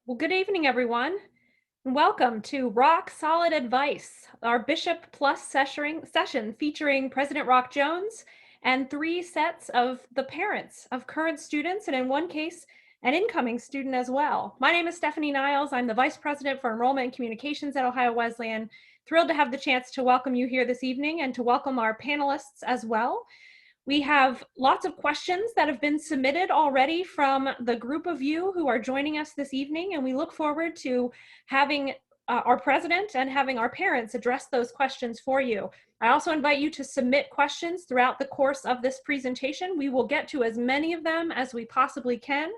Well, good evening, everyone, and welcome to Rock Solid Advice, our Bishop Plus session featuring President Rock Jones and 3 sets of the parents of current students, and in one case, an incoming student as well. My name is Stephanie Niles. I'm the Vice President for Enrollment and Communications at Ohio Wesleyan. Thrilled to have the chance to welcome you here this evening and to welcome our panelists as well. We have lots of questions that have been submitted already from the group of you who are joining us this evening, and we look forward to having our president and having our parents address those questions for you. I also invite you to submit questions throughout the course of this presentation. We will get to as many of them as we possibly can.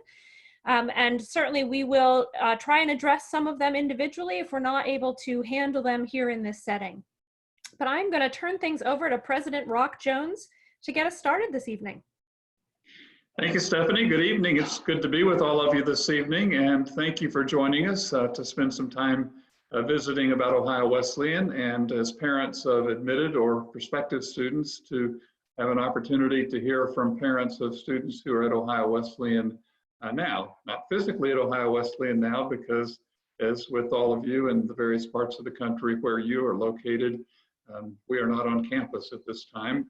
And certainly we will try and address some of them individually if we're not able to handle them here in this setting. But I'm going to turn things over to President Rock Jones to get us started this evening. Thank you, Stephanie. Good evening. It's good to be with all of you this evening, and thank you for joining us to spend some time visiting about Ohio Wesleyan, and as parents of admitted or prospective students to have an opportunity to hear from parents of students who are at Ohio Wesleyan now. Not physically at Ohio Wesleyan now, because as with all of you in the various parts of the country where you are located, we are not on campus at this time.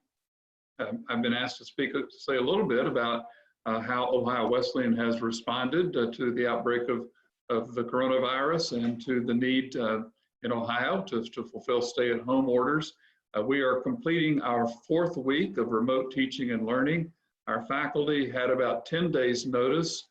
I've been asked to say a little bit about how Ohio Wesleyan has responded to the outbreak of the coronavirus and to the need in Ohio to fulfill stay-at-home orders. We are completing our 4th week of remote teaching and learning. Our faculty had about 10 days notice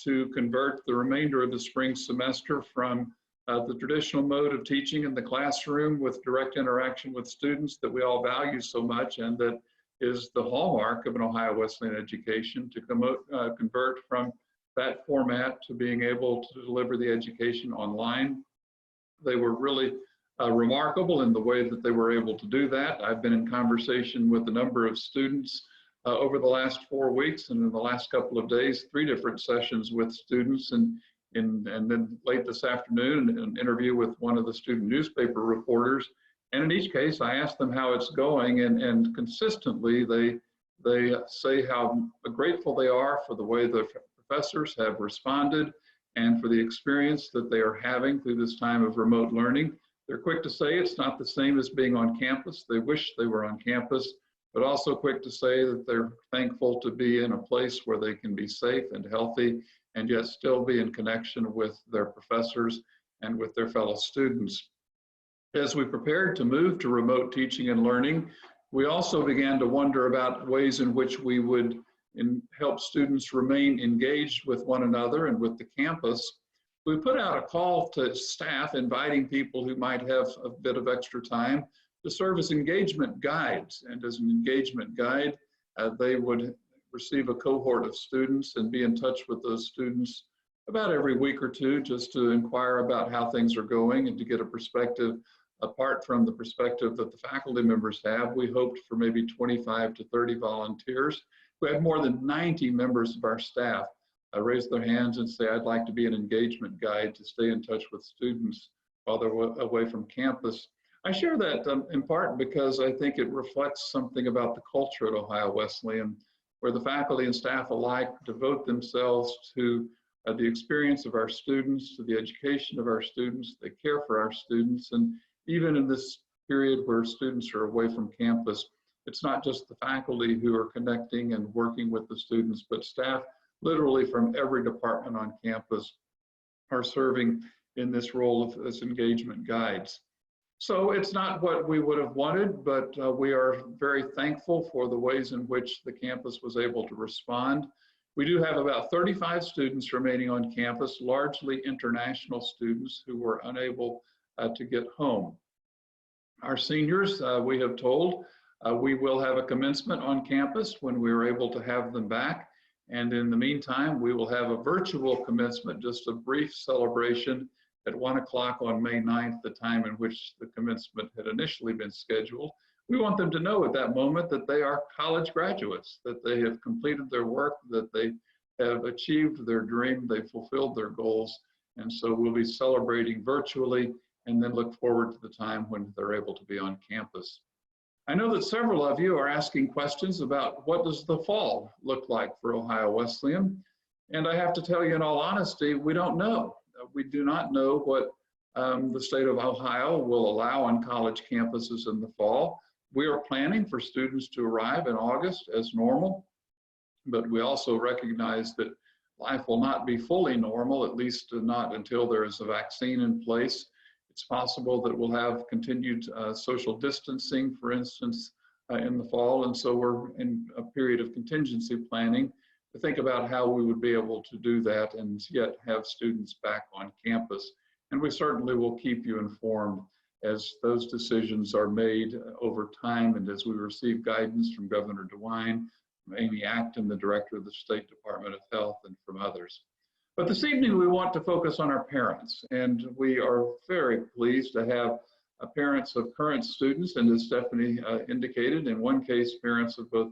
to convert the remainder of the spring semester from the traditional mode of teaching in the classroom with direct interaction with students that we all value so much and that is the hallmark of an Ohio Wesleyan education, to convert from that format to being able to deliver the education online. They were really remarkable in the way that they were able to do that. I've been in conversation with a number of students over the last 4 weeks, and in the last couple of days, 3 different sessions with students, and then late this afternoon, an interview with one of the student newspaper reporters. And in each case, I ask them how it's going, and consistently they say how grateful they are for the way the professors have responded and for the experience that they are having through this time of remote learning. They're quick to say it's not the same as being on campus. They wish they were on campus, but also quick to say that they're thankful to be in a place where they can be safe and healthy and yet still be in connection with their professors and with their fellow students. As we prepared to move to remote teaching and learning, we also began to wonder about ways in which we would help students remain engaged with one another and with the campus. We put out a call to staff inviting people who might have a bit of extra time to serve as engagement guides. And as an engagement guide, they would receive a cohort of students and be in touch with those students about every week or 2 just to inquire about how things are going and to get a perspective apart from the perspective that the faculty members have. We hoped for maybe 25 to 30 volunteers. We had more than 90 members of our staff raise their hands and say, I'd like to be an engagement guide to stay in touch with students while they're away from campus. I share that in part because I think it reflects something about the culture at Ohio Wesleyan, where the faculty and staff alike devote themselves to the experience of our students, to the education of our students. They care for our students, and even in this period where students are away from campus, it's not just the faculty who are connecting and working with the students, but staff literally from every department on campus are serving in this role as engagement guides. So it's not what we would have wanted, but we are very thankful for the ways in which the campus was able to respond. We do have about 35 students remaining on campus, largely international students who were unable to get home. Our seniors, we have told, we will have a commencement on campus when we are able to have them back. And in the meantime, we will have a virtual commencement, just a brief celebration at 1 o'clock on May 9th, the time in which the commencement had initially been scheduled. We want them to know at that moment that they are college graduates, that they have completed their work, that they have achieved their dream, they've fulfilled their goals. And so we'll be celebrating virtually and then look forward to the time when they're able to be on campus. I know that several of you are asking questions about what does the fall look like for Ohio Wesleyan? And I have to tell you in all honesty, we don't know. we do not know what the state of Ohio will allow on college campuses in the fall. We are planning for students to arrive in August as normal, but we also recognize that life will not be fully normal, at least not until there is a vaccine in place. It's possible that we'll have continued social distancing, for instance, in the fall. And so we're in a period of contingency planning to think about how we would be able to do that and yet have students back on campus. And we certainly will keep you informed as those decisions are made over time and as we receive guidance from Governor DeWine, from Amy Acton, the Director of the State Department of Health, and from others. But this evening we want to focus on our parents, and we are very pleased to have parents of current students, and as Stephanie indicated, in one case, parents of both,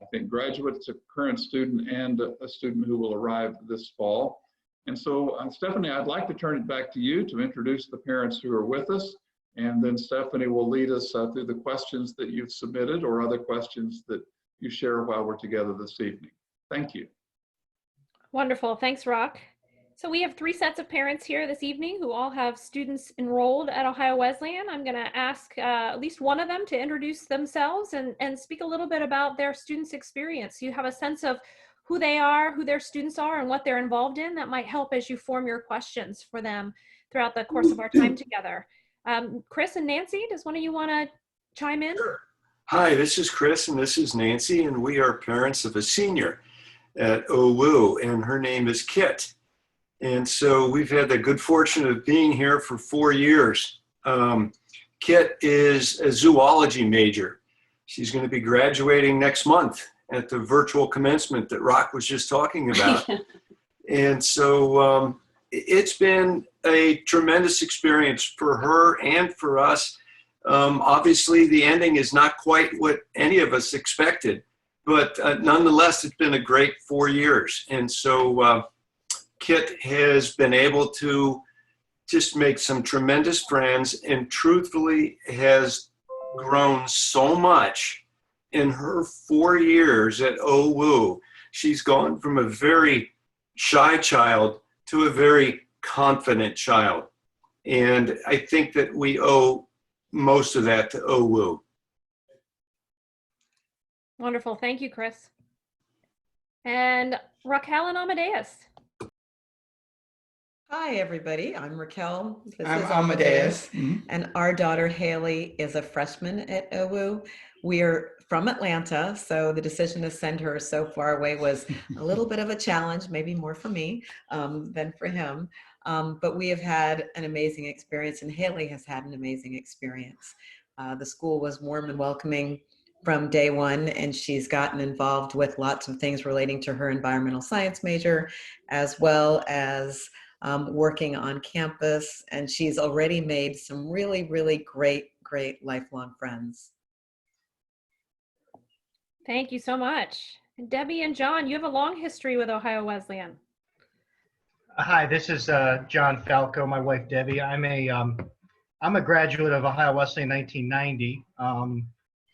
I think, graduates, a current student, and a student who will arrive this fall. And so, Stephanie, I'd like to turn it back to you to introduce the parents who are with us, and then Stephanie will lead us through the questions that you've submitted or other questions that you share while we're together this evening. Thank you. Wonderful. Thanks, Rock. So we have 3 sets of parents here this evening who all have students enrolled at Ohio Wesleyan. I'm going to ask at least one of them to introduce themselves and speak a little bit about their students' experience. You have a sense of who they are, who their students are, and what they're involved in. That might help as you form your questions for them throughout the course of our time together. Chris and Nancy, does one of you want to chime in? Sure. Hi, this is Chris and this is Nancy, and we are parents of a senior at OWU, and her name is Kit. And so we've had the good fortune of being here for 4 years. Kit is a zoology major. She's going to be graduating next month at the virtual commencement that Rock was just talking about. And so it's been a tremendous experience for her and for us. Obviously, the ending is not quite what any of us expected, but nonetheless, it's been a great 4 years. And so Kit has been able to just make some tremendous friends and truthfully has grown so much in her 4 years at OWU. She's gone from a very shy child to a very confident child. And I think that we owe most of that to OWU. Wonderful. Thank you, Chris. And Raquel and Amadeus. Hi, everybody. I'm Raquel. This I'm is Amadeus. And our daughter Haley is a freshman at OWU. We're from Atlanta, so the decision to send her so far away was a little bit of a challenge, maybe more for me than for him. But we have had an amazing experience, and Haley has had an amazing experience. The school was warm and welcoming from day one, and she's gotten involved with lots of things relating to her environmental science major, as well as working on campus, and she's already made some really, really great lifelong friends. Thank you so much. And Debbie and John, you have a long history with Ohio Wesleyan. Hi, this is John Falco, my wife Debbie. I'm a graduate of Ohio Wesleyan in 1990.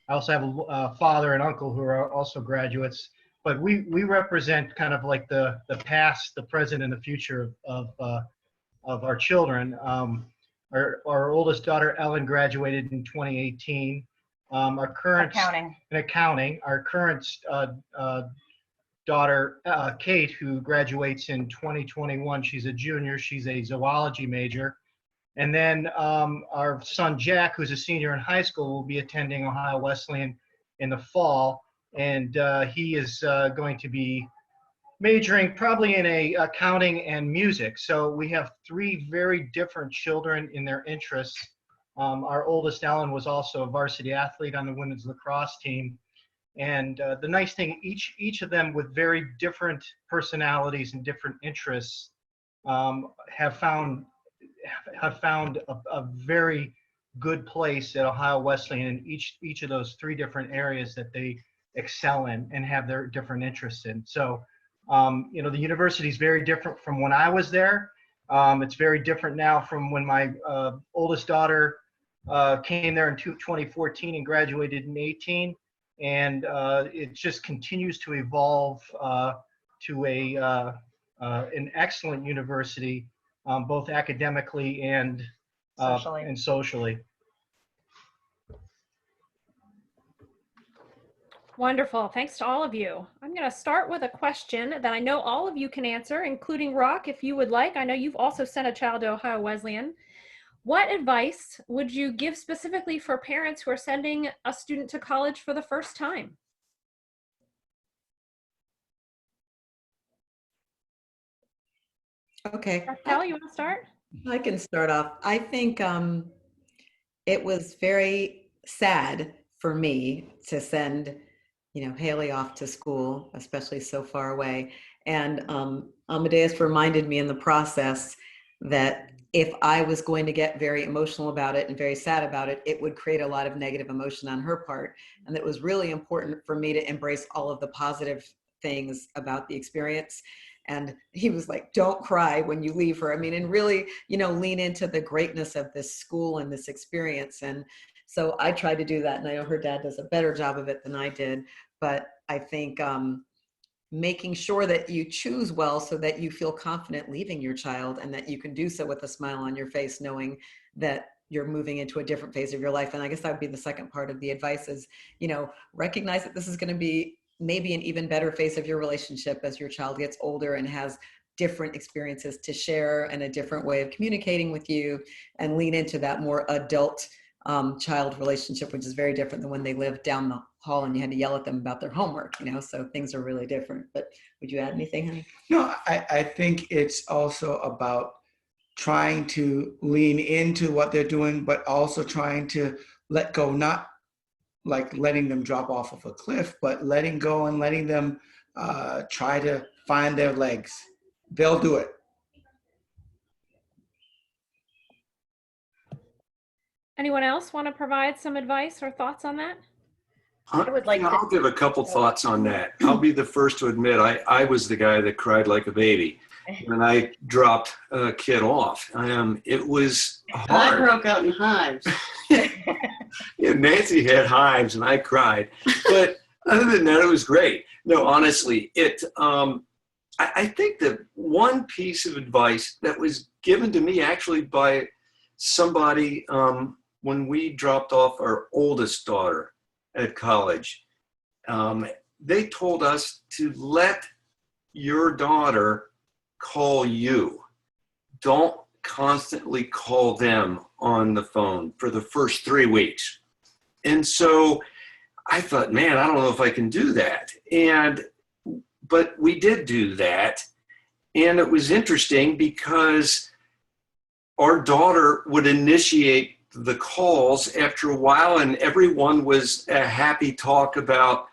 I also have a father and uncle who are also graduates. But we represent kind of like the past, the present, and the future of our children. Our oldest daughter Ellen graduated in 2018. Our current accounting. Our current daughter Kate, who graduates in 2021. She's a junior. She's a zoology major. And then our son Jack, who's a senior in high school, will be attending Ohio Wesleyan in the fall. And he is going to be majoring probably in accounting and music. So we have 3 very different children in their interests. Our oldest, Ellen, was also a varsity athlete on the women's lacrosse team. And the nice thing, each of them with very different personalities and different interests have found a very good place at Ohio Wesleyan in each of those 3 different areas that they excel in and have their different interests in. So, the university is very different from when I was there. It's very different now from when my oldest daughter came there in 2014 and graduated in 18. And it just continues to evolve to an excellent university both academically and socially. Wonderful. Thanks to all of you. I'm going to start with a question that I know all of you can answer, including Rock, if you would like. I know you've also sent a child to Ohio Wesleyan. What advice would you give specifically for parents who are sending a student to college for the first time? Okay. Raquel, you want to start? I can start off. I think it was very sad for me to send, Haley off to school, especially so far away. And Amadeus reminded me in the process that if I was going to get very emotional about it and very sad about it, it would create a lot of negative emotion on her part. And it was really important for me to embrace all of the positive things about the experience. And he was like, don't cry when you leave her. I mean, and really, lean into the greatness of this school and this experience. And so I tried to do that. And I know her dad does a better job of it than I did. But I think making sure that you choose well so that you feel confident leaving your child and that you can do so with a smile on your face, knowing that you're moving into a different phase of your life. And I guess that would be the second part of the advice is, recognize that this is going to be maybe an even better phase of your relationship as your child gets older and has different experiences to share and a different way of communicating with you, and lean into that more adult child relationship, which is very different than when they lived down the hall and you had to yell at them about their homework, so things are really different. But would you add anything, honey? No, I think it's also about trying to lean into what they're doing, but also trying to let go, not like letting them drop off of a cliff, but letting go and letting them try to find their legs. They'll do it. Anyone else want to provide some advice or thoughts on that? I would like I'll give a couple thoughts on that. I'll be the first to admit I was the guy that cried like a baby when I dropped a kid off. It was hard. I broke out in hives. Yeah, Nancy had hives and I cried, but other than that, it was great. No, honestly, I think that one piece of advice that was given to me actually by somebody when we dropped off our oldest daughter at college, they told us to let your daughter call you. Don't constantly call them on the phone for the first 3 weeks. And so I thought, man, I don't know if I can do that. But we did do that. And it was interesting because our daughter would initiate the calls after a while, and everyone was a happy talk about,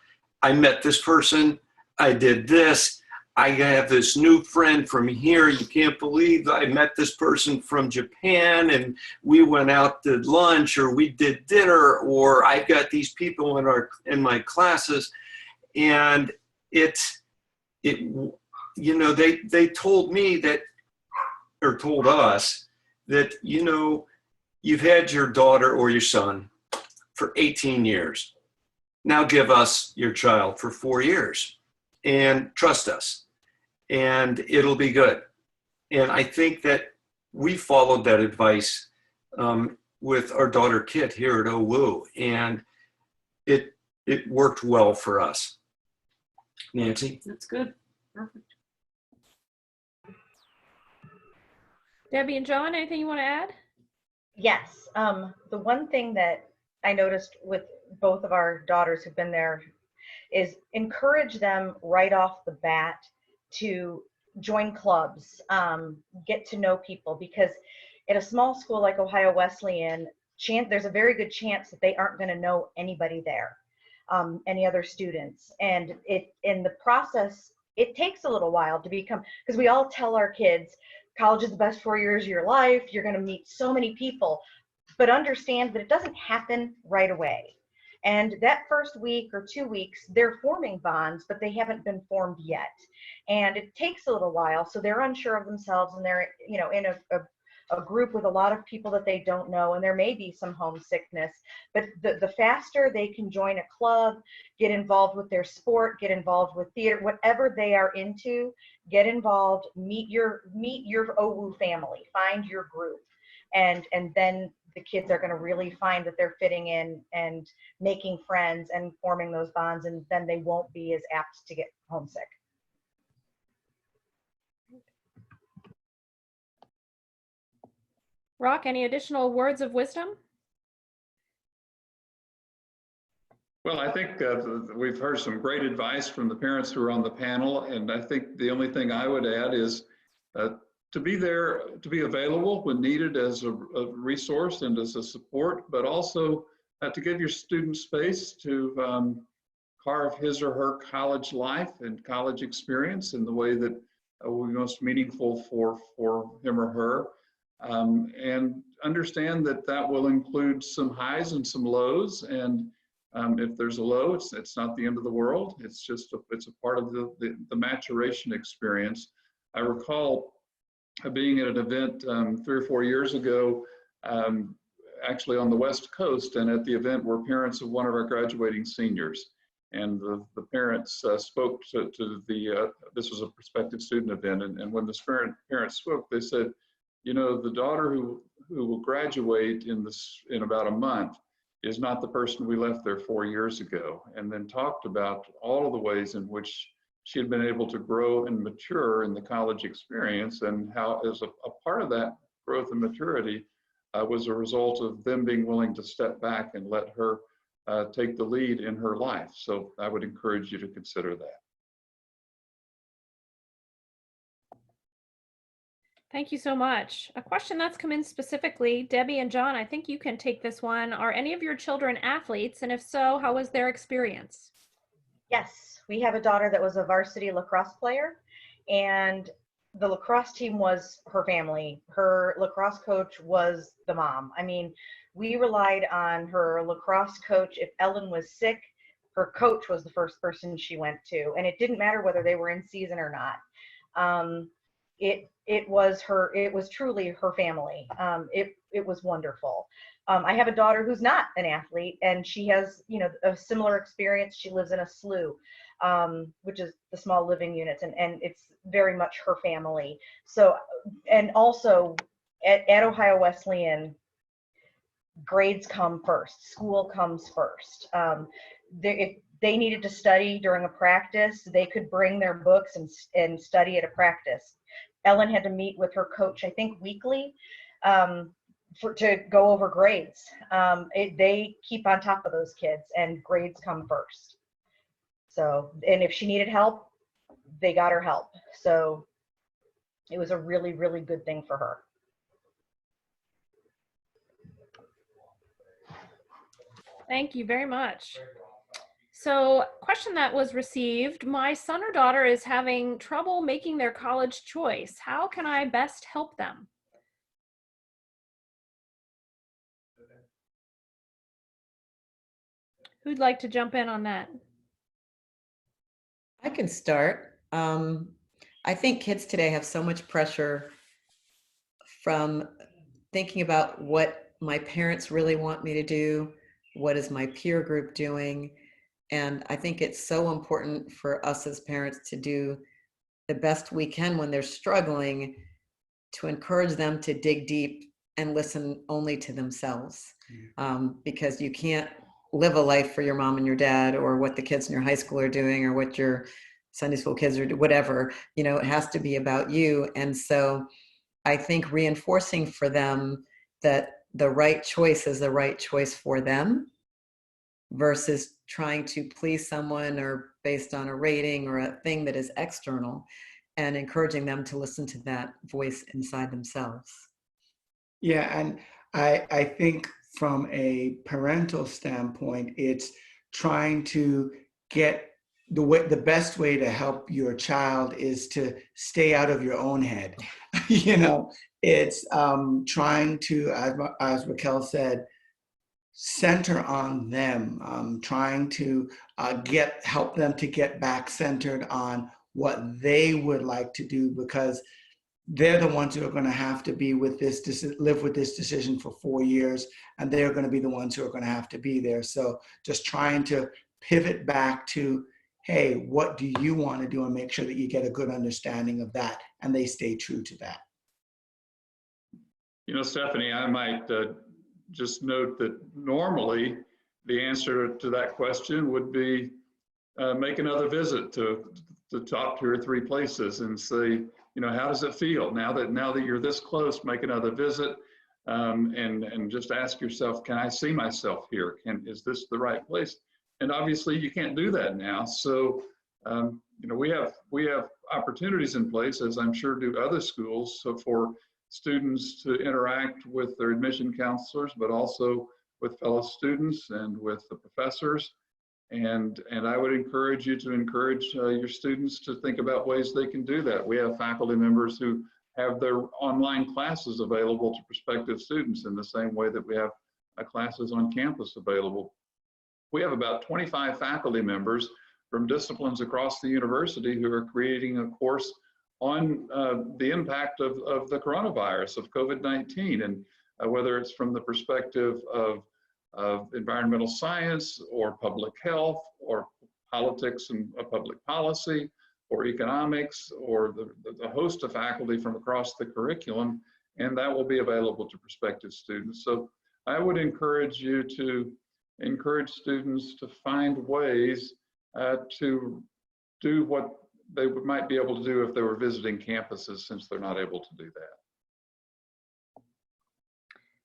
I met this person, I did this, I have this new friend from here, you can't believe I met this person from Japan, and we went out to lunch, or we did dinner, or I got these people in my classes. And they told me that, or told us that, you've had your daughter or your son for 18 years. Now give us your child for 4 years and trust us, and it'll be good. And I think that we followed that advice with our daughter Kit here at OWU, and it worked well for us. Nancy? That's good. Perfect. Debbie and John, anything you want to add? Yes. The one thing that I noticed with both of our daughters who've been there is encourage them right off the bat to join clubs, get to know people, because at a small school like Ohio Wesleyan, there's a very good chance that they aren't going to know anybody there, any other students. And in the process, it takes a little while to become, because we all tell our kids, college is the best 4 years of your life. You're going to meet so many people, but understand that it doesn't happen right away. And that first week or 2 weeks, they're forming bonds, but they haven't been formed yet. And it takes a little while. So they're unsure of themselves, and they're, in a a group with a lot of people that they don't know, and there may be some homesickness, but the faster they can join a club, get involved with their sport, get involved with theater, whatever they are into, get involved, meet your OWU family, find your group, and then the kids are going to really find that they're fitting in and making friends and forming those bonds, and then they won't be as apt to get homesick. Rock, any additional words of wisdom? Well, I think we've heard some great advice from the parents who are on the panel, and I think the only thing I would add is to be there, to be available when needed as a resource and as a support, but also to give your student space to carve his or her college life and college experience in the way that will be most meaningful for him or her. And understand that that will include some highs and some lows. And if there's a low, it's not the end of the world. It's just it's a part of the maturation experience. I recall being at an event 3 or 4 years ago, actually on the West Coast, and at the event were parents of one of our graduating seniors. And the parents spoke to this was a prospective student event, and when the parents spoke, they said, you know, the daughter who will graduate in about a month is not the person we left there 4 years ago, and then talked about all of the ways in which she had been able to grow and mature in the college experience, and how as a part of that growth and maturity was a result of them being willing to step back and let her take the lead in her life. So I would encourage you to consider that. Thank you so much. A question that's come in specifically, Debbie and John, I think you can take this one. Are any of your children athletes? And if so, how was their experience? Yes, we have a daughter that was a varsity lacrosse player, and the lacrosse team was her family. Her lacrosse coach was the mom. I mean, we relied on her lacrosse coach. If Ellen was sick, her coach was the first person she went to, and it didn't matter whether they were in season or not. It was truly her family. It was wonderful. I have a daughter who's not an athlete, and she has, you know, a similar experience. She lives in a SLU, which is the small living units, and it's very much her family. So, and also at Ohio Wesleyan, grades come first, school comes first. If they needed to study during a practice, they could bring their books and study at a practice. Ellen had to meet with her coach, I think weekly, to go over grades. They keep on top of those kids, and grades come first. So, and if she needed help, they got her help. So it was a really, really good thing for her. Thank you very much. So, question that was received, my son or daughter is having trouble making their college choice. How can I best help them? Who'd like to jump in on that? I can start. I think kids today have so much pressure from thinking about what my parents really want me to do, what is my peer group doing. And I think it's so important for us as parents to do the best we can when they're struggling, to encourage them to dig deep and listen only to themselves. Because you can't live a life for your mom and your dad, or what the kids in your high school are doing, or what your Sunday school kids are doing, whatever. You know, it has to be about you. And so I think reinforcing for them that the right choice is the right choice for them, versus trying to please someone or based on a rating or a thing that is external, and encouraging them to listen to that voice inside themselves. Yeah, and I think from a parental standpoint, it's trying to get the best way to help your child is to stay out of your own head. You know, it's trying to, as Raquel said, center on them, trying to help them to get back centered on what they would like to do, because they're the ones who are going to have to be with this, live with this decision for 4 years, and they're going to be the ones who are going to have to be there. So just trying to pivot back to, hey, what do you want to do, and make sure that you get a good understanding of that, and they stay true to that. You know, Stephanie, I might just note that normally the answer to that question would be make another visit to the top 2 or 3 places and say, you know, how does it feel now that you're this close? Make another visit, and just ask yourself, can I see myself here? Is this the right place? And obviously, you can't do that now. So, you know, we have opportunities in place, as I'm sure do other schools, so for students to interact with their admission counselors, but also with fellow students and with the professors. And I would encourage you to encourage your students to think about ways they can do that. We have faculty members who have their online classes available to prospective students in the same way that we have classes on campus available. We have about 25 faculty members from disciplines across the university who are creating a course on the impact of the coronavirus, of COVID-19, and whether it's from the perspective of environmental science or public health or politics and public policy or economics, or the host of faculty from across the curriculum, and that will be available to prospective students. So I would encourage you to encourage students to find ways to do what they might be able to do if they were visiting campuses, since they're not able to do that.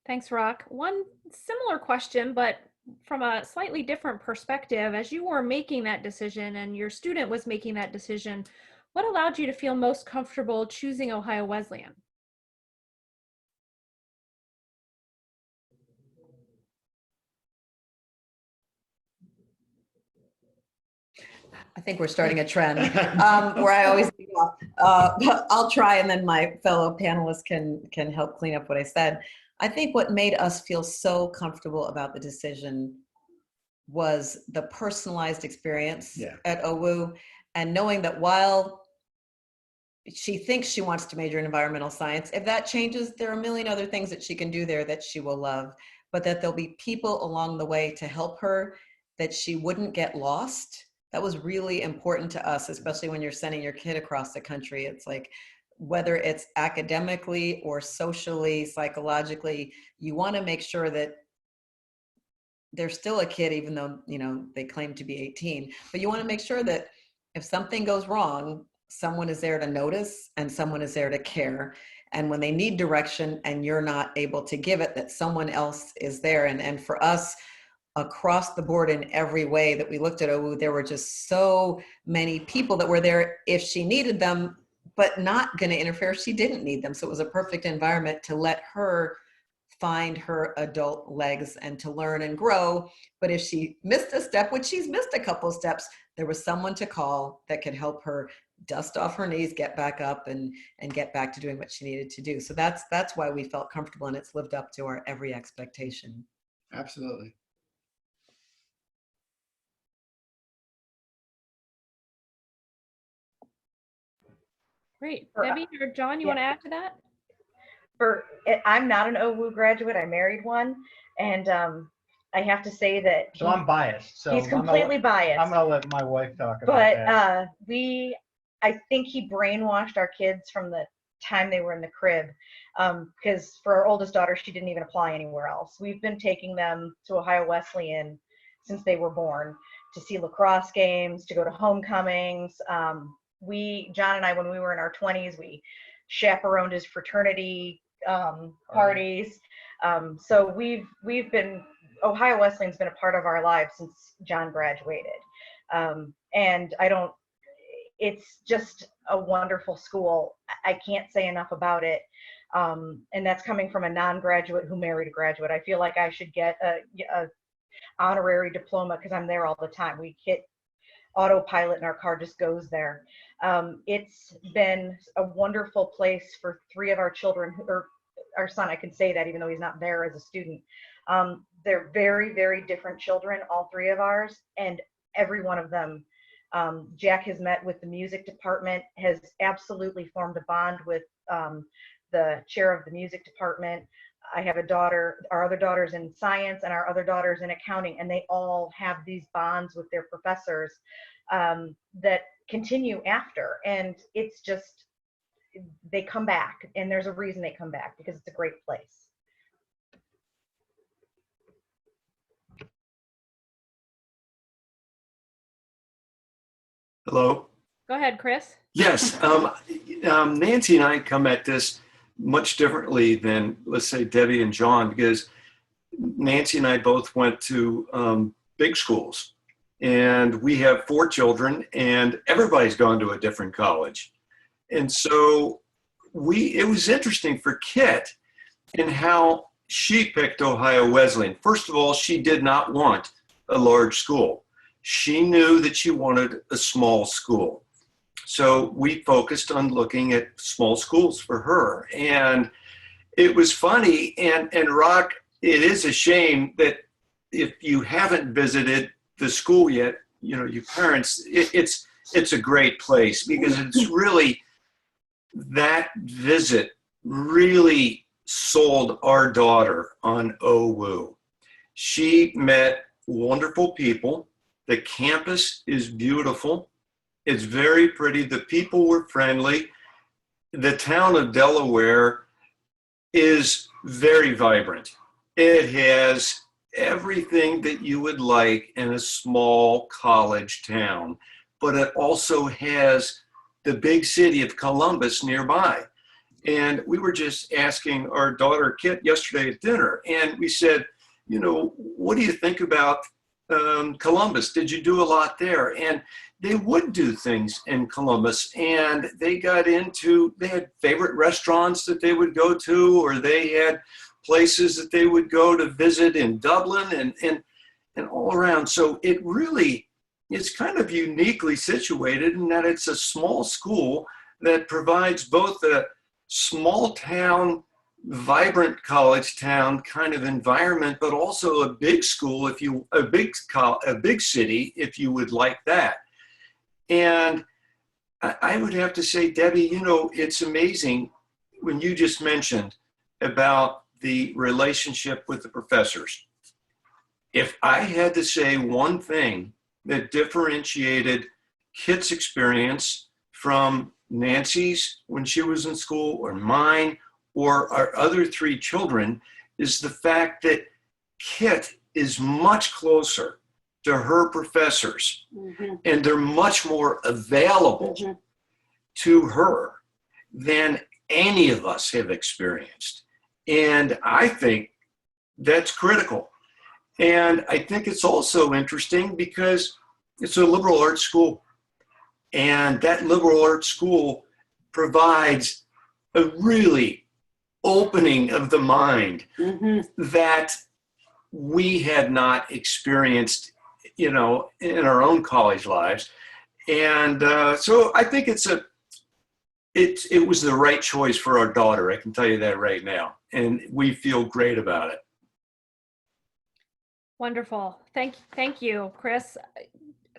Thanks, Rock. One similar question, but from a slightly different perspective. As you were making that decision and your student was making that decision, what allowed you to feel most comfortable choosing Ohio Wesleyan? I think we're starting a trend where I always leave off. But I'll try, and then my fellow panelists can help clean up what I said. I think what made us feel so comfortable about the decision was the personalized experience at OWU, and knowing that while she thinks she wants to major in environmental science, if that changes, there are a million other things that she can do there that she will love, but that there'll be people along the way to help her, that she wouldn't get lost. That was really important to us, especially when you're sending your kid across the country. It's like, whether it's academically or socially, psychologically, you want to make sure that they're still a kid, even though, you know, they claim to be 18. But you want to make sure that if something goes wrong, someone is there to notice and someone is there to care. And when they need direction and you're not able to give it, that someone else is there. And for us, across the board in every way that we looked at OWU, there were just so many people that were there if she needed them, but not going to interfere if she didn't need them. So it was a perfect environment to let her find her adult legs and to learn and grow. But if she missed a step, which she's missed a couple of steps, there was someone to call that could help her dust off her knees, get back up, and get back to doing what she needed to do. So that's why we felt comfortable, and it's lived up to our every expectation. Absolutely. Great. Debbie or John, you want to add to that? I'm not an OWU graduate. I married one, and I have to say that So I'm biased. So he's completely biased. I'm gonna let my wife talk about that. But I think he brainwashed our kids from the time they were in the crib, because for our oldest daughter, she didn't even apply anywhere else. We've been taking them to Ohio Wesleyan since they were born, to see lacrosse games, to go to homecomings. John and I, when we were in our 20s, we chaperoned his fraternity parties. So we've been, Ohio Wesleyan's been a part of our lives since John graduated. And it's just a wonderful school. I can't say enough about it. And that's coming from a non-graduate who married a graduate. I feel like I should get a honorary diploma because I'm there all the time. We hit autopilot and our car just goes there. It's been a wonderful place for 3 of our children, or our son, I can say that even though he's not there as a student. They're very, very different children, all 3 of ours, and every one of them Jack has met with the music department, has absolutely formed a bond with the chair of the music department. I have a daughter, our other daughter's in science and our other daughter's in accounting, and they all have these bonds with their professors that continue after. And it's just, they come back, and there's a reason they come back, because it's a great place. Hello. Go ahead, Chris. Yes, Nancy and I come at this much differently than, let's say, Debbie and John, because Nancy and I both went to big schools, and we have 4 children, and everybody's gone to a different college. And so it was interesting for Kit in how she picked Ohio Wesleyan. First of all, she did not want a large school. She knew that she wanted a small school. So we focused on looking at small schools for her. And it was funny, and Rock, it is a shame that if you haven't visited the school yet, you know, you parents, it's a great place, because it's really, that visit really sold our daughter on OWU. She met wonderful people. The campus is beautiful. It's very pretty. The people were friendly. The town of Delaware is very vibrant. It has everything that you would like in a small college town, but it also has the big city of Columbus nearby. And we were just asking our daughter Kit yesterday at dinner, and we said, you know, what do you think about Columbus? Did you do a lot there? And they would do things in Columbus, and they had favorite restaurants that they would go to, or they had places that they would go to visit in Dublin and all around. So it really is kind of uniquely situated in that it's a small school that provides both a small town, vibrant college town kind of environment, but also a big school, a big city, if you would like that. And I would have to say, Debbie, you know, it's amazing when you just mentioned about the relationship with the professors. If I had to say one thing that differentiated Kit's experience from Nancy's when she was in school, or mine, or our other 3 children, is the fact that Kit is much closer to her professors, and they're much more available to her than any of us have experienced. And I think that's critical. And I think it's also interesting because it's a liberal arts school. And that liberal arts school provides a really opening of the mind that we had not experienced, you know, in our own college lives. And so I think it was the right choice for our daughter. I can tell you that right now. And we feel great about it. Wonderful. Thank you, Chris.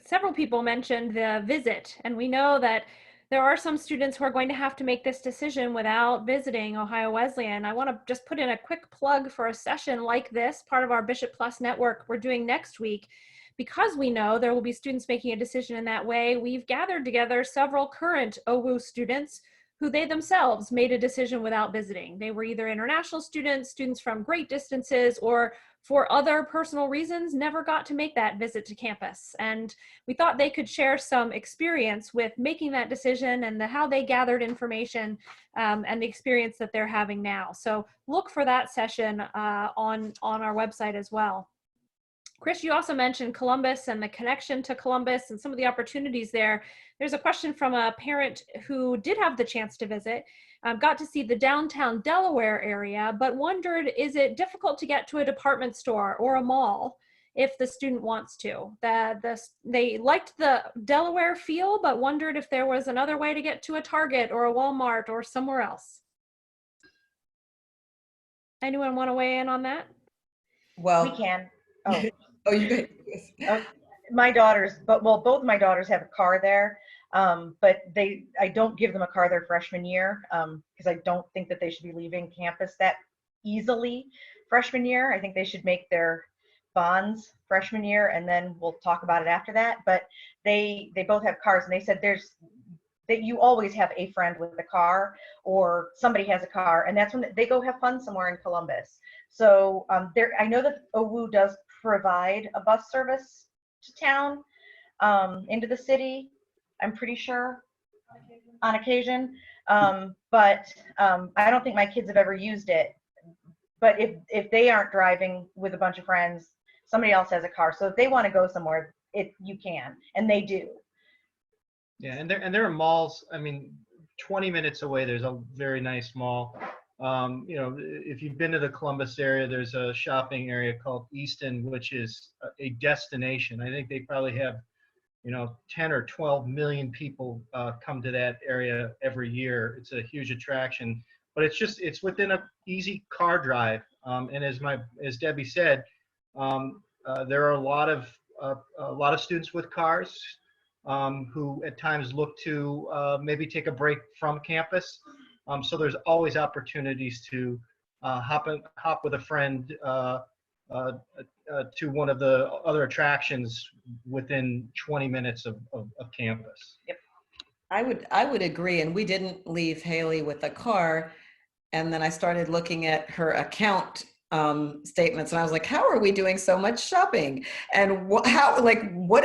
Several people mentioned the visit, and we know that there are some students who are going to have to make this decision without visiting Ohio Wesleyan. I want to just put in a quick plug for a session like this, part of our Bishop Plus network we're doing next week. Because we know there will be students making a decision in that way, we've gathered together several current OWU students who they themselves made a decision without visiting. They were either international students, students from great distances, or for other personal reasons, never got to make that visit to campus. And we thought they could share some experience with making that decision and how they gathered information and the experience that they're having now. So look for that session on our website as well. Chris, you also mentioned Columbus and the connection to Columbus and some of the opportunities there. There's a question from a parent who did have the chance to visit, got to see the downtown Delaware area, but wondered, is it difficult to get to a department store or a mall if the student wants to? They liked the Delaware feel, but wondered if there was another way to get to a Target or a Walmart or somewhere else. Anyone want to weigh in on that? Well, We can. oh, you guys. my daughters, both my daughters have a car there, but I don't give them a car their freshman year because I don't think that they should be leaving campus that easily freshman year. I think they should make their bonds freshman year, and then we'll talk about it after that. But they both have cars, and they said that you always have a friend with a car or somebody has a car, and that's when they go have fun somewhere in Columbus. So I know that OWU does provide a bus service to town, into the city, I'm pretty sure, on occasion. But I don't think my kids have ever used it. But if they aren't driving with a bunch of friends, somebody else has a car. So if they want to go somewhere, you can, and they do. Yeah, and there are malls. I mean, 20 minutes away, there's a very nice mall. You know, if you've been to the Columbus area, there's a shopping area called Easton, which is a destination. I think they probably have, you know, 10 or 12 million people come to that area every year. It's a huge attraction, but it's within a easy car drive. And as Debbie said, there are a lot of students with cars who at times look to maybe take a break from campus. So there's always opportunities to hop with a friend to one of the other attractions within 20 minutes of campus. Yep. I would agree. And we didn't leave Haley with a car. And then I started looking at her account statements, and I was like, how are we doing so much shopping? And what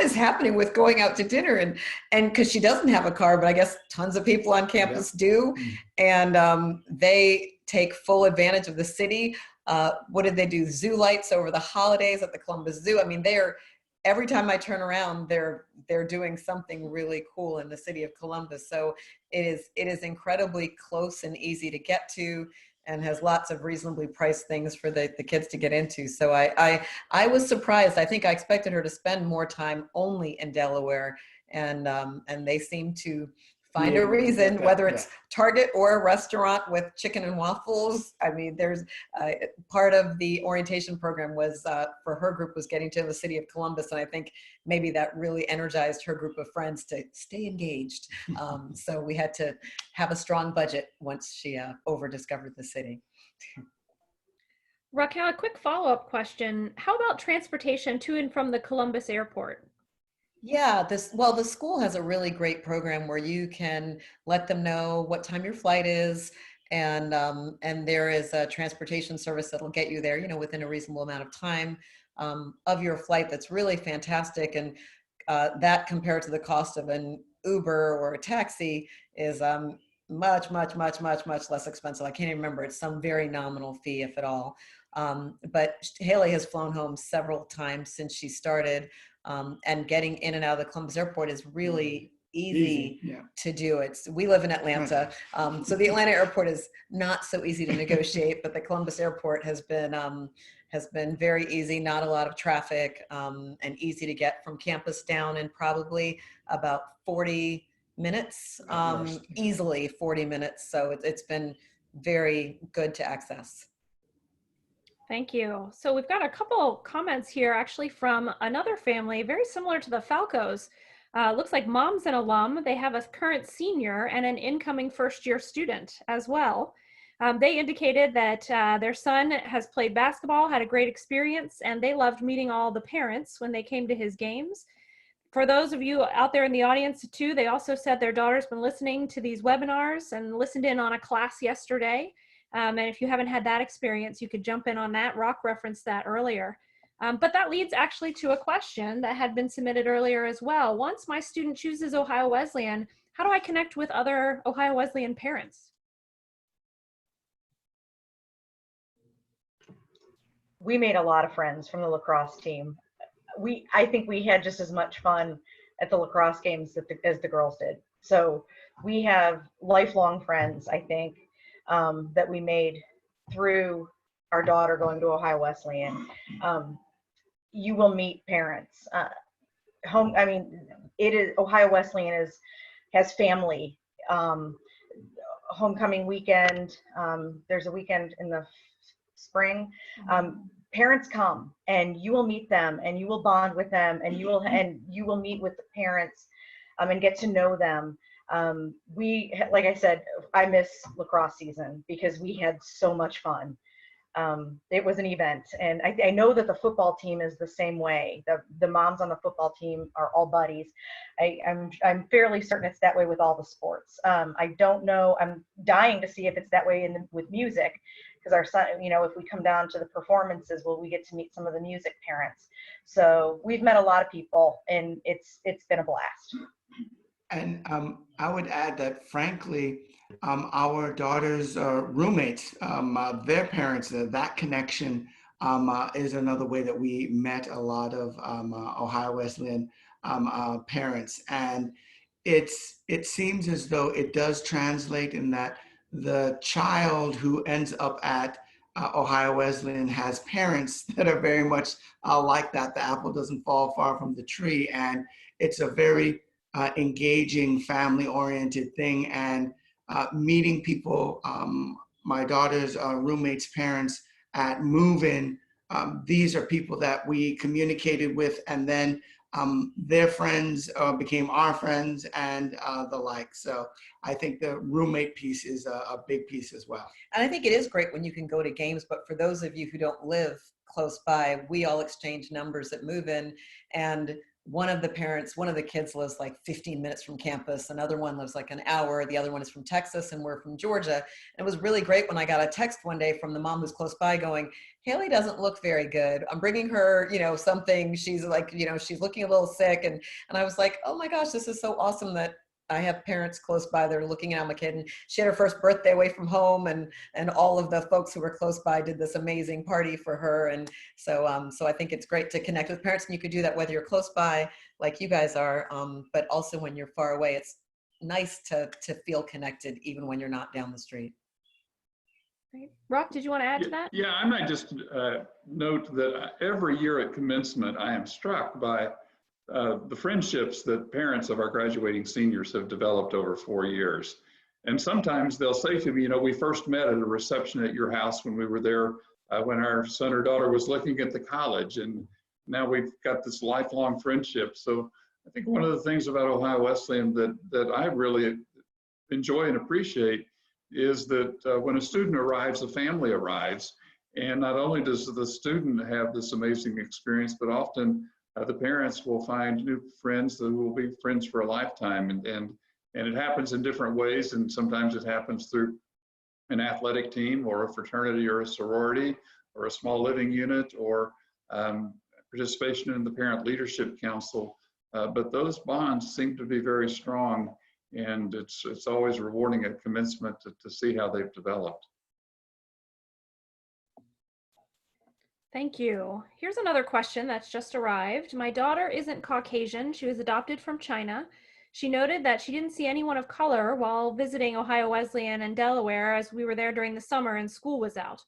is happening with going out to dinner? And because she doesn't have a car, but I guess tons of people on campus do. And they take full advantage of the city. What did they do? Zoo lights over the holidays at the Columbus Zoo. I mean, every time I turn around, they're doing something really cool in the city of Columbus. So it is incredibly close and easy to get to, and has lots of reasonably priced things for the kids to get into. So I was surprised. I think I expected her to spend more time only in Delaware, and they seem to find a reason, whether it's Target or a restaurant with chicken and waffles. I mean, there's part of the orientation program was for her group was getting to the city of Columbus. And I think maybe that really energized her group of friends to stay engaged. So we had to have a strong budget once she over-discovered the city. Raquel, a quick follow-up question. How about transportation to and from the Columbus airport? Yeah, the school has a really great program where you can let them know what time your flight is, and there is a transportation service that'll get you there, you know, within a reasonable amount of time of your flight. That's really fantastic, and that compared to the cost of an Uber or a taxi is much less expensive. I can't even remember. It's some very nominal fee, if at all. But Haley has flown home several times since she started. And getting in and out of the Columbus airport is really easy to do. We live in Atlanta, so the Atlanta airport is not so easy to negotiate, but the Columbus airport has been very easy, not a lot of traffic, and easy to get from campus down in probably about 40 minutes, easily 40 minutes. So it's been very good to access. Thank you. So we've got a couple comments here actually from another family, very similar to the Falcos. Looks like mom's an alum. They have a current senior and an incoming first-year student as well. They indicated that their son has played basketball, had a great experience, and they loved meeting all the parents when they came to his games. For those of you out there in the audience too, they also said their daughter's been listening to these webinars and listened in on a class yesterday. And if you haven't had that experience, you could jump in on that. Rock referenced that earlier. But that leads actually to a question that had been submitted earlier as well. Once my student chooses Ohio Wesleyan, how do I connect with other Ohio Wesleyan parents? We made a lot of friends from the lacrosse team. I think we had just as much fun at the lacrosse games as the girls did. So we have lifelong friends, I think, that we made through our daughter going to Ohio Wesleyan. You will meet parents. Ohio Wesleyan has family. Homecoming weekend, there's a weekend in the spring. parents come and you will meet them and you will bond with them and you will meet with the parents and get to know them. Like I said, I miss lacrosse season because we had so much fun. It was an event, and I know that the football team is the same way. The moms on the football team are all buddies. I'm fairly certain it's that way with all the sports. I don't know. I'm dying to see if it's that way with music, because our son, if we come down to the performances, will we get to meet some of the music parents? So we've met a lot of people, and it's been a blast. And I would add that, frankly, our daughter's roommates, their parents, that connection is another way that we met a lot of Ohio Wesleyan parents. And it seems as though it does translate in that the child who ends up at Ohio Wesleyan has parents that are very much like that. The apple doesn't fall far from the tree. And it's a very engaging, family-oriented thing. And meeting people, my daughter's roommates' parents at move-in, these are people that we communicated with, and then their friends became our friends, and the like. So I think the roommate piece is a big piece as well. And I think it is great when you can go to games, but for those of you who don't live close by, we all exchange numbers at move-in, and one of the kids lives like 15 minutes from campus. Another one lives like an hour. The other one is from Texas, and we're from Georgia. And it was really great when I got a text one day from the mom who's close by going, Haley doesn't look very good. I'm bringing her, something. She's like, she's looking a little sick. And I was like, oh my gosh, this is so awesome that I have parents close by. They're looking at my kid, and she had her first birthday away from home, and all of the folks who were close by did this amazing party for her. And so I think it's great to connect with parents, and you could do that whether you're close by like you guys are, but also when you're far away. It's nice to feel connected even when you're not down the street. Right. Rock, did you want to add to that? Yeah, I might just note that every year at commencement, I am struck by the friendships that parents of our graduating seniors have developed over 4 years. And sometimes they'll say to me, we first met at a reception at your house when we were there when our son or daughter was looking at the college, and now we've got this lifelong friendship. So I think one of the things about Ohio Wesleyan that I really enjoy and appreciate is that when a student arrives, a family arrives, and not only does the student have this amazing experience, but often the parents will find new friends that will be friends for a lifetime, and it happens in different ways. And sometimes it happens through an athletic team, or a fraternity, or a sorority, or a small living unit, or participation in the parent leadership council. But those bonds seem to be very strong, and it's always rewarding at commencement to see how they've developed. Thank you. Here's another question that's just arrived. My daughter isn't Caucasian. She was adopted from China. She noted that she didn't see anyone of color while visiting Ohio Wesleyan and Delaware, as we were there during the summer and school was out.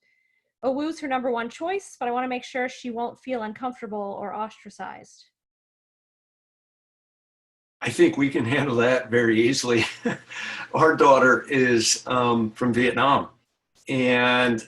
OWU's her #1 choice, but I want to make sure she won't feel uncomfortable or ostracized. I think we can handle that very easily. Our daughter is from Vietnam, and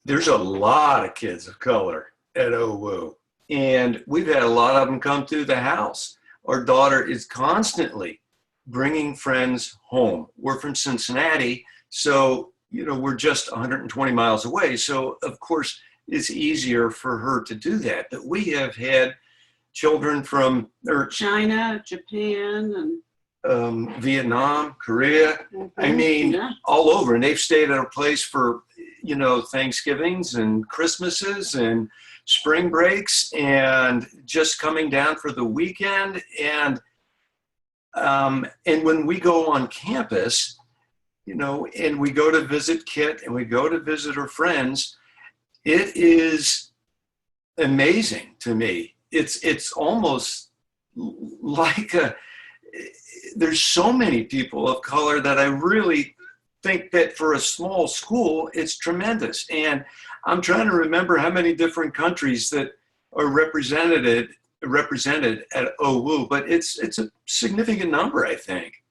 there's a lot of kids of color at OWU, and we've had a lot of them come through the house. Our daughter is constantly bringing friends home. We're from Cincinnati, so we're just 120 miles away. So of course it's easier for her to do that. But we have had children from China, Japan, and Vietnam, Korea. I mean, all over, and they've stayed at a place for Thanksgivings and Christmases and spring breaks, and just coming down for the weekend. And when we go on campus, and we go to visit Kit and we go to visit her friends, it is amazing to me. It's almost like there's so many people of color that I really think that for a small school, it's tremendous. And I'm trying to remember how many different countries that are represented at OWU, but it's a significant number, I think.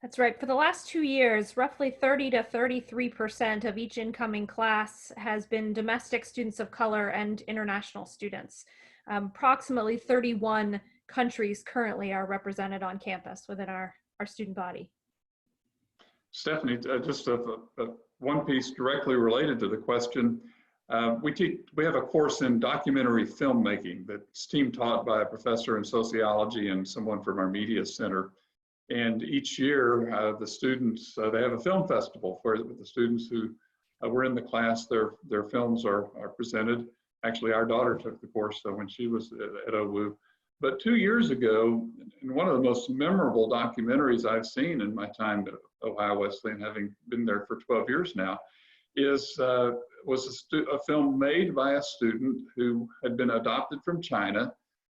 That's right. For the last 2 years, roughly 30 to 33% of each incoming class has been domestic students of color and international students. Approximately 31 countries currently are represented on campus within our student body. Stephanie, just one piece directly related to the question. We have a course in documentary filmmaking that's team taught by a professor in sociology and someone from our media center. And each year, the students, they have a film festival where the students who were in the class, their films are presented. Actually, our daughter took the course when she was at OWU. But 2 years ago, and one of the most memorable documentaries I've seen in my time at Ohio Wesleyan, having been there for 12 years now, was a film made by a student who had been adopted from China.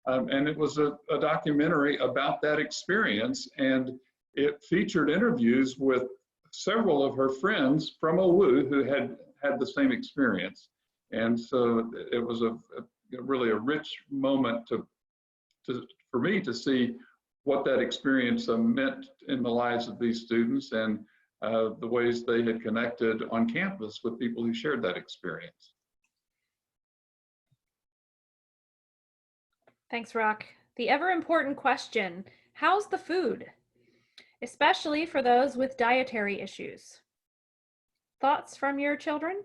And it was a documentary about that experience, and it featured interviews with several of her friends from OWU who had had the same experience. And so it was really a rich moment for me to see what that experience meant in the lives of these students and the ways they had connected on campus with people who shared that experience. Thanks, Rock. The ever important question, how's the food? Especially for those with dietary issues. Thoughts from your children?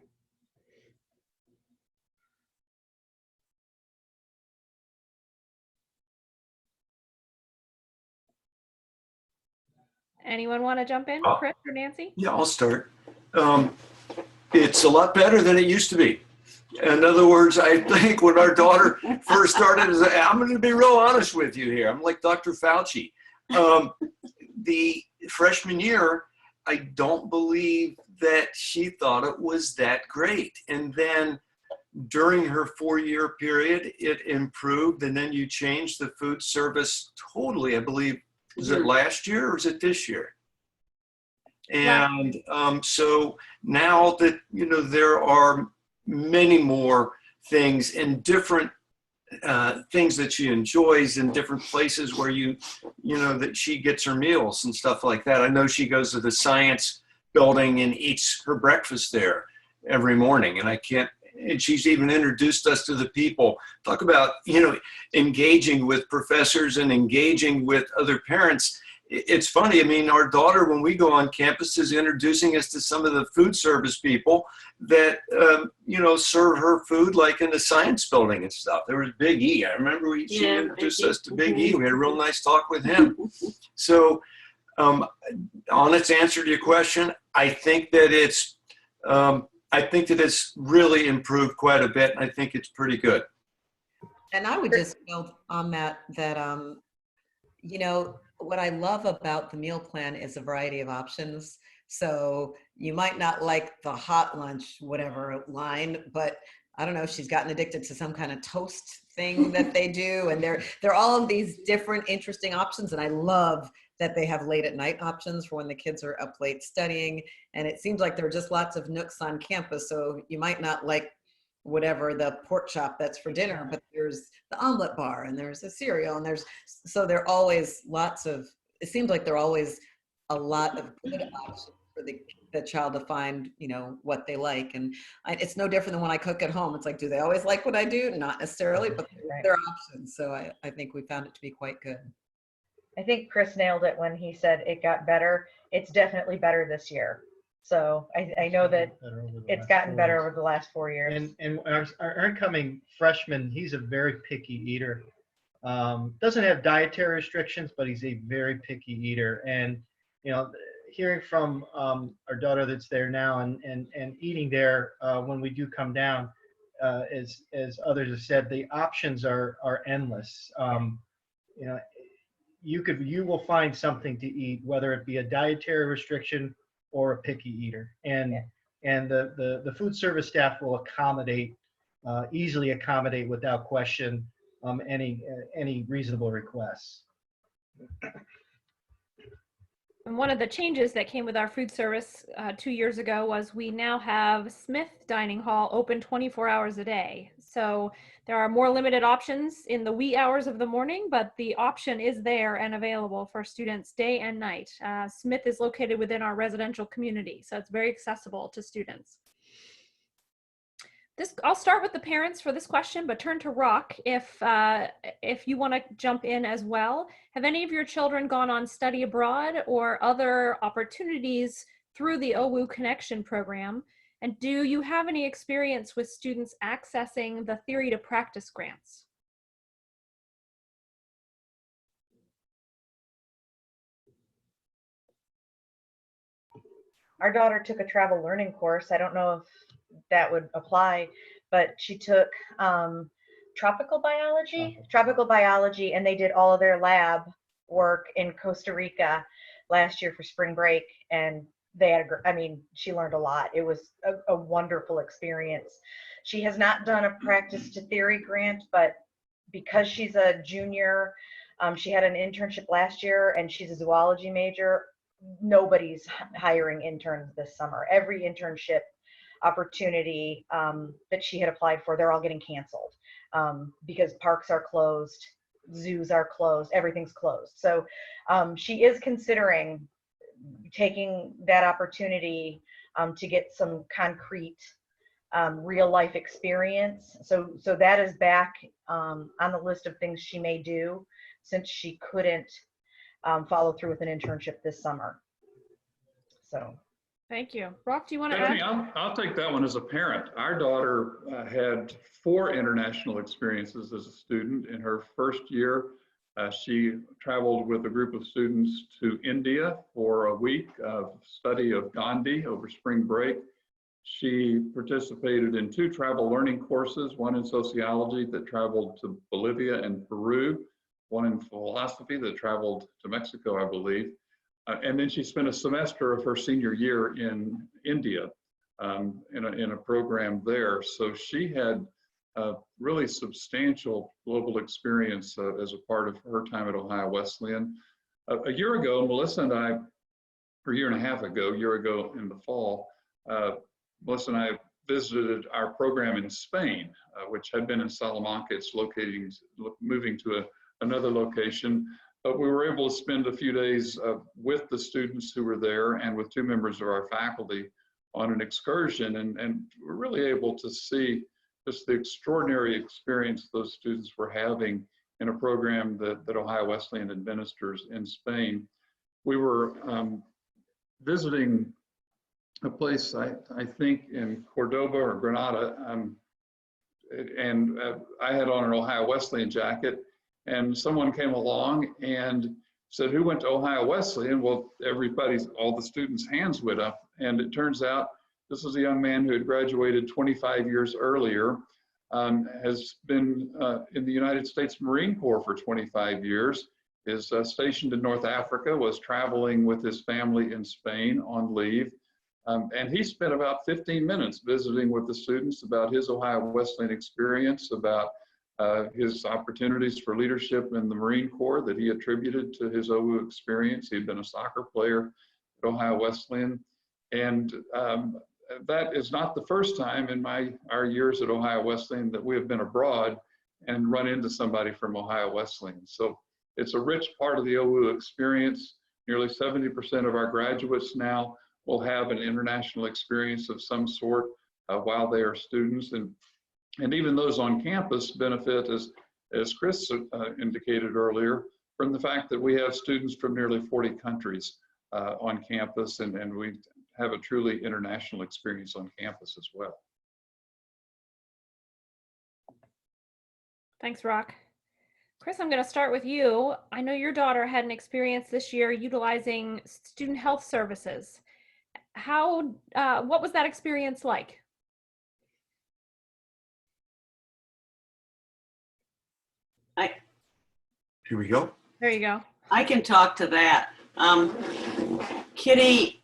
Anyone want to jump in, Chris or Nancy? Yeah, I'll start. It's a lot better than it used to be. In other words, I think when our daughter first started, I'm going to be real honest with you here. I'm like Dr. Fauci. The freshman year, I don't believe that she thought it was that great. And then during her 4-year period, it improved. And then you changed the food service totally, I believe. Was it last year or was it this year? And so now that, there are many more things and different things that she enjoys in different places where that she gets her meals and stuff like that. I know she goes to the science building and eats her breakfast there every morning. And she's even introduced us to the people. Talk about, engaging with professors and engaging with other parents. It's funny. I mean, our daughter, when we go on campus, is introducing us to some of the food service people that, serve her food like in the science building and stuff. There was Big E. I remember she introduced us to Big E. We had a real nice talk with him. So, honest answer to your question, I think that it's really improved quite a bit. And I think it's pretty good. And I would just build on that, what I love about the meal plan is a variety of options. So you might not like the hot lunch, whatever line, but I don't know, she's gotten addicted to some kind of toast thing that they do. And there are all of these different interesting options. And I love that they have late at night options for when the kids are up late studying. And it seems like there are just lots of nooks on campus. So you might not like whatever the pork chop that's for dinner, but there's the omelet bar and there's a cereal and so there are always it seems like there are always a lot of good options for the child to find, what they like. And it's no different than when I cook at home. It's like, do they always like what I do? Not necessarily, but there are options. So I think we found it to be quite good. I think Chris nailed it when he said it got better. It's definitely better this year. So I know that it's gotten better over the last 4 years. And our incoming freshman, he's a very picky eater. Doesn't have dietary restrictions, but he's a very picky eater. And, hearing from our daughter that's there now and eating there when we do come down, as others have said, the options are endless. You will find something to eat, whether it be a dietary restriction or a picky eater, and the food service staff will easily accommodate without question any reasonable requests. And one of the changes that came with our food service 2 years ago was we now have Smith Dining Hall open 24 hours a day. So there are more limited options in the wee hours of the morning, but the option is there and available for students day and night. Smith is located within our residential community, so it's very accessible to students. I'll start with the parents for this question, but turn to Rock if you want to jump in as well. Have any of your children gone on study abroad or other opportunities through the OWU Connection program? And do you have any experience with students accessing the Theory to Practice grants? Our daughter took a travel learning course. I don't know if that would apply, but she took tropical biology, and they did all of their lab work in Costa Rica last year for spring break, and they had she learned a lot. It was a wonderful experience. She has not done a practice to theory grant, but because she's a junior, she had an internship last year, and she's a zoology major. Nobody's hiring interns this summer. Every internship opportunity that she had applied for, they're all getting canceled because parks are closed, zoos are closed, everything's closed. So she is considering taking that opportunity to get some concrete real life experience. So that is back on the list of things she may do, since she couldn't follow through with an internship this summer. So thank you. Rock, do you want to Stephanie, add? I'll take that one as a parent. Our daughter had 4 international experiences as a student. In her first year, she traveled with a group of students to India for a week of study of Gandhi over spring break. She participated in 2 travel learning courses, one in sociology that traveled to Bolivia and Peru, one in philosophy that traveled to Mexico, I believe. And then she spent a semester of her senior year in India in a program there. So she had a really substantial global experience as a part of her time at Ohio Wesleyan. A year ago, Melissa and I, or a year and a half ago, in the fall, Melissa and I visited our program in Spain, which had been in Salamanca. It's moving to another location. But we were able to spend a few days with the students who were there and with 2 members of our faculty on an excursion, and we're really able to see just the extraordinary experience those students were having in a program that Ohio Wesleyan administers in Spain. We were visiting a place, I think in Cordoba or Granada, and I had on an Ohio Wesleyan jacket. And someone came along and said, "Who went to Ohio Wesleyan?" Well, all the students' hands went up. And it turns out this was a young man who had graduated 25 years earlier, has been in the United States Marine Corps for 25 years, is stationed in North Africa, was traveling with his family in Spain on leave. And he spent about 15 minutes visiting with the students about his Ohio Wesleyan experience, about his opportunities for leadership in the Marine Corps that he attributed to his OWU experience. He'd been a soccer player at Ohio Wesleyan. And that is not the first time in our years at Ohio Wesleyan that we have been abroad and run into somebody from Ohio Wesleyan. So it's a rich part of the OWU experience. Nearly 70% of our graduates now will have an international experience of some sort while they are students. And even those on campus benefit, as Chris indicated earlier, from the fact that we have students from nearly 40 countries on campus, and we have a truly international experience on campus as well. Thanks, Rock. Chris, I'm going to start with you. I know your daughter had an experience this year utilizing student health services. What was that experience like? Here we go. There you go. I can talk to that. Kitty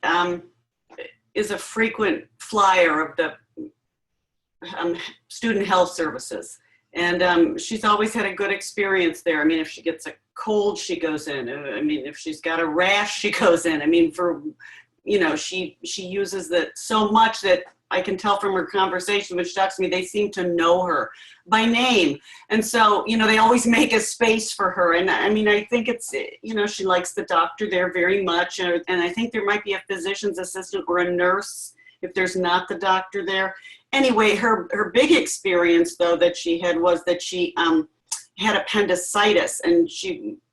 is a frequent flyer of the student health services. And she's always had a good experience there. I mean, if she gets a cold, she goes in. I mean, if she's got a rash, she goes in. I mean, she uses that so much that I can tell from her conversation, which talks to me, they seem to know her by name. And so, they always make a space for her. And I mean, I think it's, she likes the doctor there very much. And I think there might be a physician's assistant or a nurse if there's not the doctor there. Anyway, her big experience, though, that she had was that she had appendicitis, and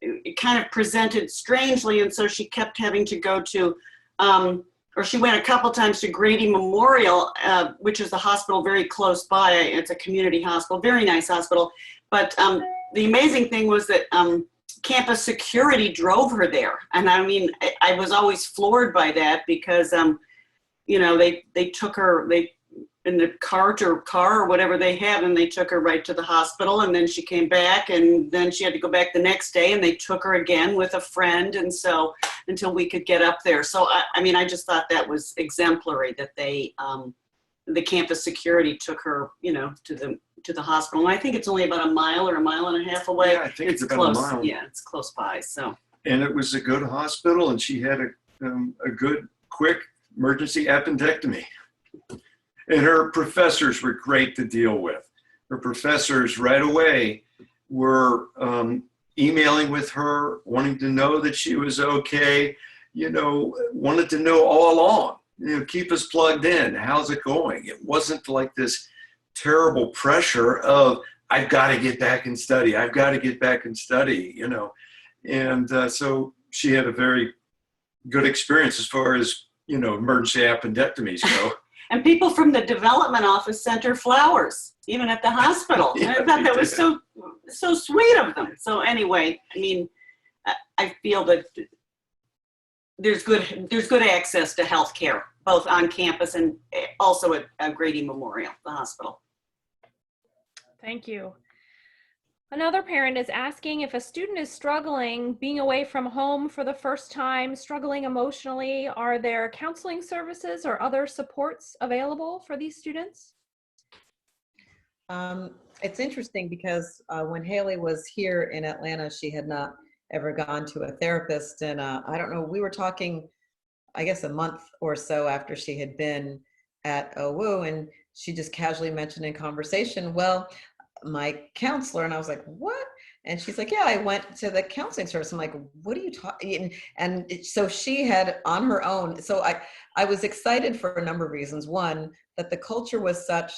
it kind of presented strangely, and so she kept having to go to, or she went a couple times to Grady Memorial, which is a hospital very close by. It's a community hospital, very nice hospital. But the amazing thing was that campus security drove her there, and I mean, I was always floored by that because, they took her, in the cart or car or whatever they had, and they took her right to the hospital, and then she came back, and then she had to go back the next day, and they took her again with a friend, and so until we could get up there. So I mean, I just thought that was exemplary that they the campus security took her to the hospital, and I think it's only about a mile or a mile and a half away. Yeah, I think it's about close. a mile. Yeah, it's close by. So, And it was a good hospital, and she had a good, quick emergency appendectomy. And her professors were great to deal with. Her professors right away were emailing with her, wanting to know that she was okay, wanted to know all along, keep us plugged in. How's it going? It wasn't like this terrible pressure of, I've got to get back and study. I've got to get back and study, And so she had a very good experience as far as, emergency appendectomies go. And people from the development office sent her flowers, even at the hospital. Yeah, I thought that was so sweet of them. So anyway, I mean, I feel that there's good access to health care, both on campus and also at Grady Memorial, the hospital. Thank you. Another parent is asking if a student is struggling being away from home for the first time, struggling emotionally, are there counseling services or other supports available for these students? It's interesting because when Haley was here in Atlanta, she had not ever gone to a therapist. And I don't know, we were talking, I guess, a month or so after she had been at OWU, and she just casually mentioned in conversation, well, my counselor, and I was like, what? And she's like, yeah, I went to the counseling service. I'm like, what are you talking? And so she had on her own. So I was excited for a number of reasons. One, that the culture was such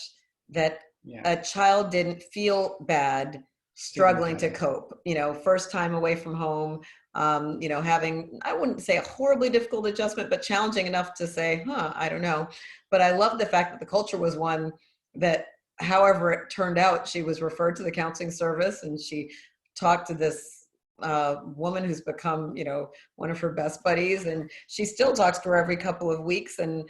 that a child didn't feel bad struggling to cope, first time away from home, having, I wouldn't say a horribly difficult adjustment, but challenging enough to say, I don't know. But I love the fact that the culture was one that, however it turned out, she was referred to the counseling service, and she talked to this woman who's become, one of her best buddies, and she still talks to her every couple of weeks. And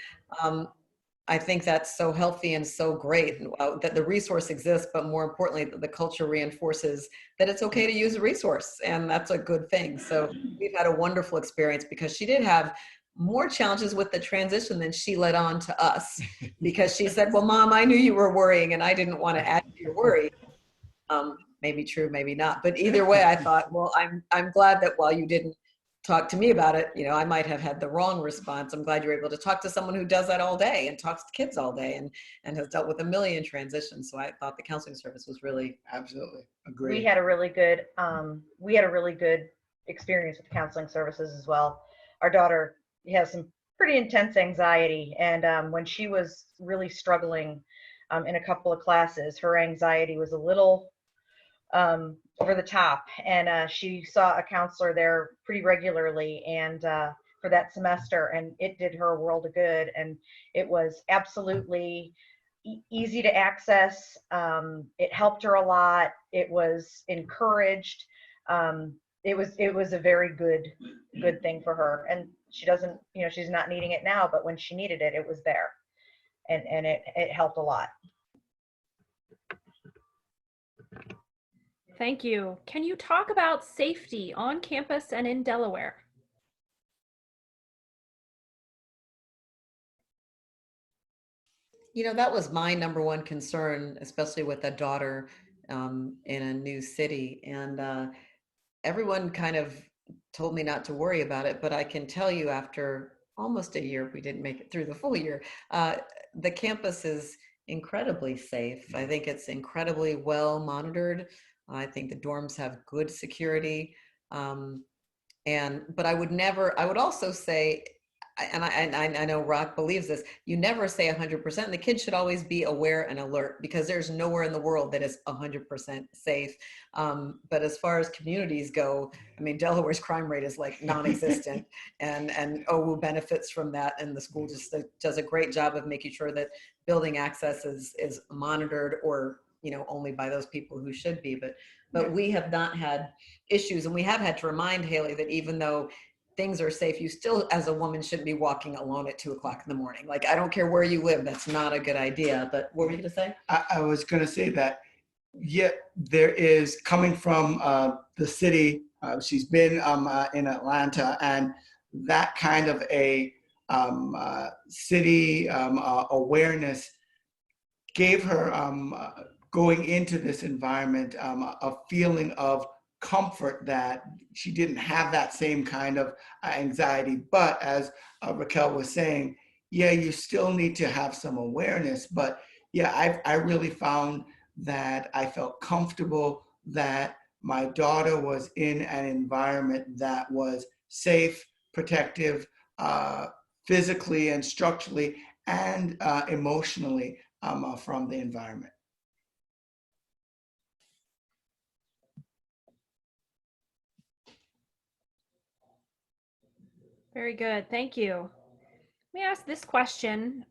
I think that's so healthy and so great that the resource exists, but more importantly, the culture reinforces that it's okay to use a resource, and that's a good thing. So we've had a wonderful experience because she did have more challenges with the transition than she let on to us, because she said, well, Mom, I knew you were worrying and I didn't want to add to your worry. Maybe true, maybe not. But either way, I thought, well, I'm glad that while you didn't talk to me about it, I might have had the wrong response. I'm glad you're able to talk to someone who does that all day and talks to kids all day and has dealt with a million transitions. So I thought the counseling service was really Absolutely. Agreed. We had a really good experience with counseling services as well. Our daughter has some pretty intense anxiety, and when she was really struggling in a couple of classes, her anxiety was a little over the top, and she saw a counselor there pretty regularly and for that semester, and it did her a world of good, and it was absolutely easy to access. It helped her a lot. It was encouraged. It was a very good thing for her, and she doesn't, she's not needing it now, but when she needed it, it was there, and it helped a lot. Thank you. Can you talk about safety on campus and in Delaware? That was my number one concern, especially with a daughter in a new city. And everyone kind of told me not to worry about it, but I can tell you after almost a year, we didn't make it through the full year, the campus is incredibly safe. I think it's incredibly well monitored. I think the dorms have good security. But I would also say, and I know Rock believes this, you never say 100%. The kids should always be aware and alert, because there's nowhere in the world that is 100% safe. But as far as communities go, I mean, Delaware's crime rate is like non-existent, and OWU benefits from that. And the school just does a great job of making sure that building access is monitored, or, you know, only by those people who should be. But we have not had issues, and we have had to remind Haley that even though things are safe, you still, as a woman, shouldn't be walking alone at 2:00 in the morning. Like, I don't care where you live, that's not a good idea. But what were you gonna say? I was going to say that, yeah, there is, coming from the city, she's been in Atlanta, and that kind of a city awareness gave her, going into this environment, a feeling of comfort that she didn't have that same kind of anxiety. But as Raquel was saying, yeah, you still need to have some awareness. But yeah, I really found that I felt comfortable that my daughter was in an environment that was safe, protective, physically and structurally, and emotionally, from the environment. Very good. Thank you. Let me ask this question.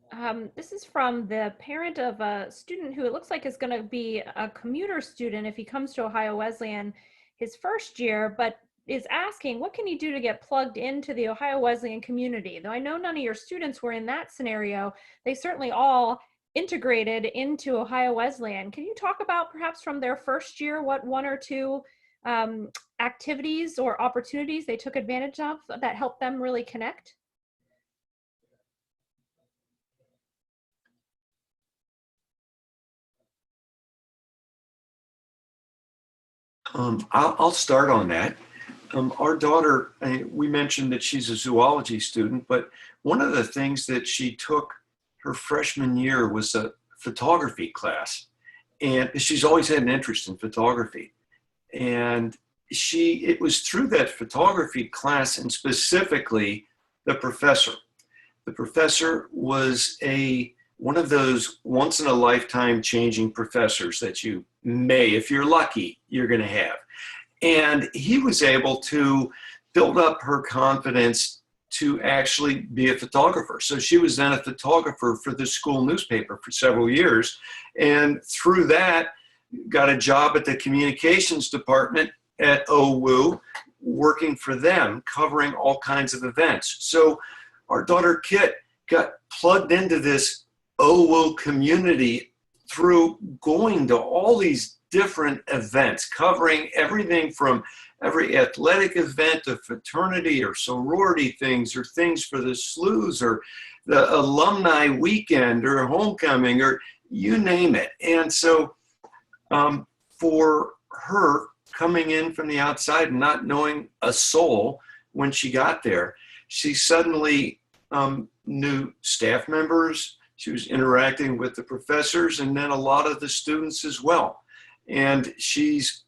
This is from the parent of a student who it looks like is going to be a commuter student if he comes to Ohio Wesleyan his first year, but is asking, what can he do to get plugged into the Ohio Wesleyan community? Though I know none of your students were in that scenario, they certainly all integrated into Ohio Wesleyan. Can you talk about, perhaps from their first year, what one or two activities or opportunities they took advantage of that helped them really connect? I'll start on that. Our daughter, we mentioned that she's a zoology student, but one of the things that she took her freshman year was a photography class. And she's always had an interest in photography. And it was through that photography class, and specifically the professor. The professor was one of those once in a lifetime changing professors that you may, if you're lucky, you're going to have. And he was able to build up her confidence to actually be a photographer. So she was then a photographer for the school newspaper for several years. And through that, got a job at the communications department at OWU, working for them, covering all kinds of events. So our daughter Kit got plugged into this OWU community through going to all these different events, covering everything from every athletic event to fraternity or sorority things, or things for the SLUs, or the alumni weekend, or homecoming, or you name it. And so for her, coming in from the outside and not knowing a soul when she got there, she suddenly knew staff members. She was interacting with the professors, and then a lot of the students as well. And she's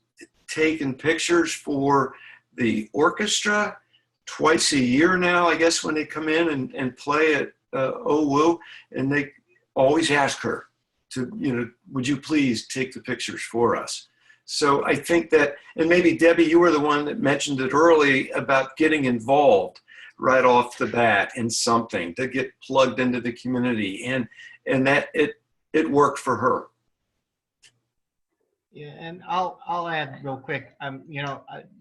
taken pictures for the orchestra twice a year now, I guess, when they come in and play at OWU, and they always ask her to, would you please take the pictures for us? So I think that, and maybe Debbie, you were the one that mentioned it early about getting involved right off the bat in something to get plugged into the community, and that it worked for her. Yeah, and I'll add real quick.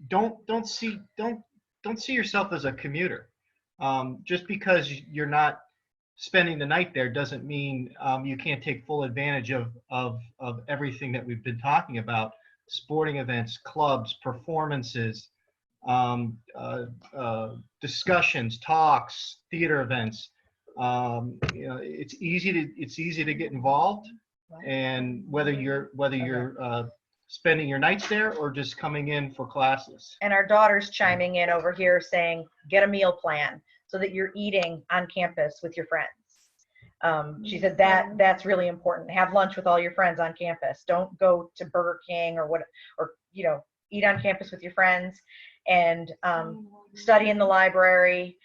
Don't see yourself as a commuter. Just because you're not spending the night there doesn't mean you can't take full advantage of everything that we've been talking about: sporting events, clubs, performances, discussions, talks, theater events. It's easy to get involved, and whether you're spending your nights there or just coming in for classes? And our daughter's chiming in over here saying, get a meal plan so that you're eating on campus with your friends. She said that's really important. Have lunch with all your friends on campus. Don't go to Burger King or eat on campus with your friends, and study in the library,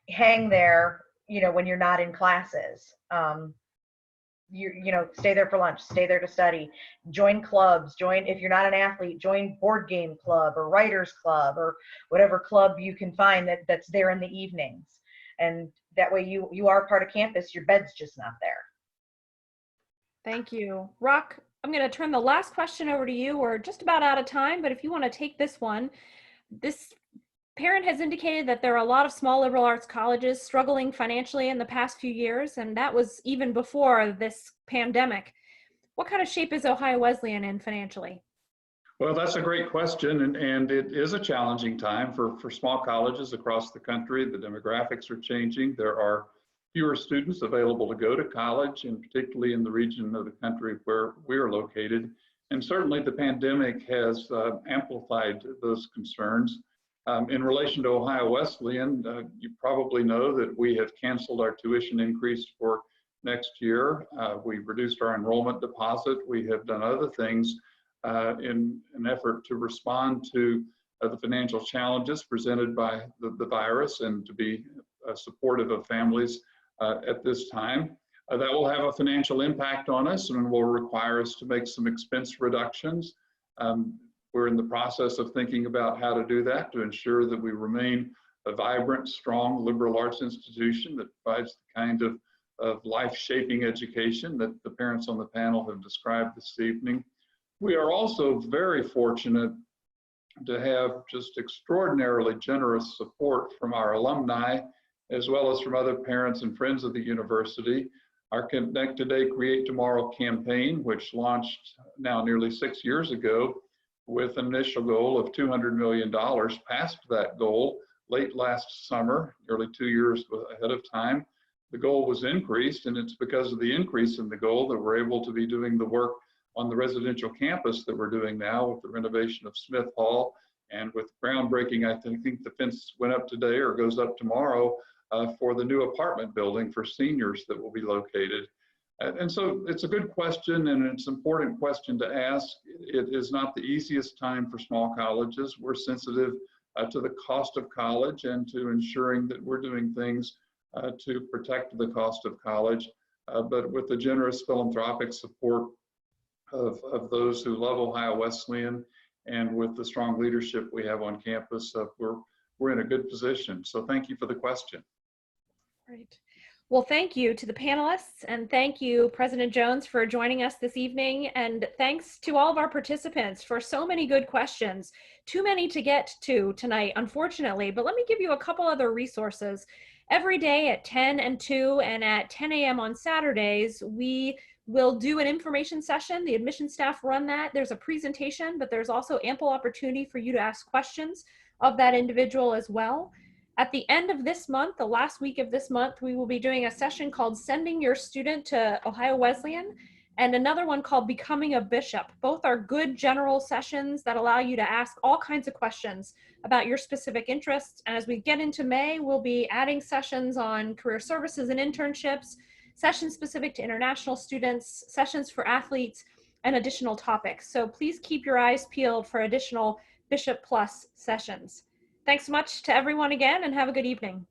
hang there, when you're not in classes. Stay there for lunch, stay there to study, join clubs, if you're not an athlete, join board game club or writers club or whatever club you can find that's there in the evenings. And that way you are part of campus, your bed's just not there. Thank you. Rock, I'm going to turn the last question over to you. We're just about out of time, but if you want to take this one, this parent has indicated that there are a lot of small liberal arts colleges struggling financially in the past few years, and that was even before this pandemic. What kind of shape is Ohio Wesleyan in financially? Well, that's a great question, and it is a challenging time for small colleges across the country. The demographics are changing. There are fewer students available to go to college, and particularly in the region of the country where we are located. And certainly the pandemic has amplified those concerns. In relation to Ohio Wesleyan, you probably know that we have canceled our tuition increase for next year. We've reduced our enrollment deposit. We have done other things in an effort to respond to the financial challenges presented by the virus and to be supportive of families at this time. That will have a financial impact on us and will require us to make some expense reductions. We're in the process of thinking about how to do that to ensure that we remain a vibrant, strong liberal arts institution that provides the kind of life-shaping education that the parents on the panel have described this evening. We are also very fortunate to have just extraordinarily generous support from our alumni, as well as from other parents and friends of the university. Our Connect Today, Create Tomorrow campaign, which launched now nearly 6 years ago with an initial goal of $200 million, passed that goal late last summer, nearly 2 years ahead of time. The goal was increased, and it's because of the increase in the goal that we're able to be doing the work on the residential campus that we're doing now with the renovation of Smith Hall and with groundbreaking. I think the fence went up today or goes up tomorrow for the new apartment building for seniors that will be located. And so it's a good question, and it's an important question to ask. It is not the easiest time for small colleges. We're sensitive to the cost of college and to ensuring that we're doing things to protect the cost of college. But with the generous philanthropic support of those who love Ohio Wesleyan and with the strong leadership we have on campus, we're in a good position. So thank you for the question. Great. Well, thank you to the panelists, and thank you, President Jones, for joining us this evening. And thanks to all of our participants for so many good questions. Too many to get to tonight, unfortunately, but let me give you a couple other resources. Every day at 10 and 2 and at 10 a.m. on Saturdays, we will do an information session. The admission staff run that. There's a presentation, but there's also ample opportunity for you to ask questions of that individual as well. At the end of this month, the last week of this month, we will be doing a session called Sending Your Student to Ohio Wesleyan and another one called Becoming a Bishop. Both are good general sessions that allow you to ask all kinds of questions about your specific interests. And as we get into May, we'll be adding sessions on career services and internships, sessions specific to international students, sessions for athletes, and additional topics. So please keep your eyes peeled for additional Bishop Plus sessions. Thanks so much to everyone again, and have a good evening.